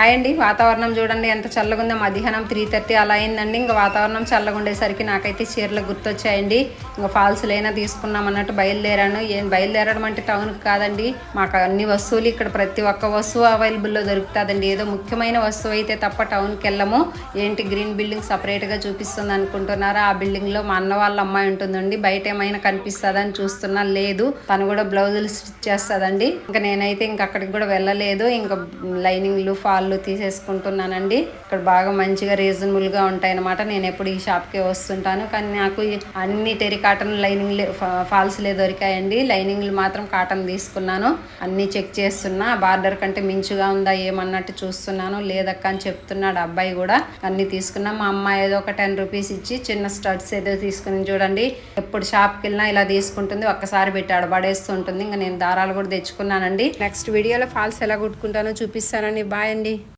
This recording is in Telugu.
హాయ్ అండి. వాతావరణం చూడండి ఎంత చల్లగా ఉందో. మధ్యాహ్నం 3:30 అలా అయిందండి. ఇంకా వాతావరణం చల్లగా ఉండేసరికి నాకైతే చీరలు గుర్తొచ్చాయండి. ఇంకా ఫాల్స్లైనా తీసుకున్నాం అన్నట్టు బయలుదేరాను. బయలుదేరడం అంటే టౌన్కి కాదండి, మాకు అన్ని వస్తువులు ఇక్కడ ప్రతి ఒక్క వస్తువు అవైలబుల్లో దొరుకుతుందండి. ఏదో ముఖ్యమైన వస్తువు అయితే తప్ప టౌన్కి వెళ్ళము. ఏంటి గ్రీన్ బిల్డింగ్ సపరేట్గా చూపిస్తుంది అనుకుంటున్నారా? ఆ బిల్డింగ్లో మా అన్న వాళ్ళ అమ్మాయి ఉంటుందండి. బయట ఏమైనా కనిపిస్తుందని చూస్తున్నా, లేదు. తను కూడా బ్లౌజులు స్టిచ్ చేస్తుందండి. ఇంకా నేనైతే ఇంకా అక్కడికి కూడా వెళ్ళలేదు. ఇంకా లైనింగ్లు ఫాల్ తీసేసుకుంటున్నానండి. ఇక్కడ బాగా మంచిగా రీజనబుల్గా ఉంటాయి అన్నమాట. నేను ఎప్పుడు ఈ షాప్కే వస్తుంటాను, కానీ నాకు అన్ని టెరి కాటన్ లైనింగ్లే ఫాల్స్లే దొరికాయండి. లైనింగ్లు మాత్రం కాటన్ తీసుకున్నాను. అన్నీ చెక్ చేస్తున్నా, బార్డర్ కంటే మించుగా ఉందా ఏమన్నట్టు చూస్తున్నాను. లేదక్క అని చెప్తున్నాడు అబ్బాయి కూడా. అన్నీ తీసుకున్నా. మా అమ్మాయి ఏదో ఒక 10 రూపీస్ ఇచ్చి చిన్న స్టడ్స్ ఏదో తీసుకుని చూడండి. ఎప్పుడు షాప్కి వెళ్ళినా ఇలా తీసుకుంటుంది. ఒక్కసారి పెట్టాడు పడేస్తూ ఉంటుంది. ఇంకా నేను దారాలు కూడా తెచ్చుకున్నానండి. నెక్స్ట్ వీడియోలో ఫాల్స్ ఎలా కుట్టుకుంటానో చూపిస్తానండి. బాయ్ అండి.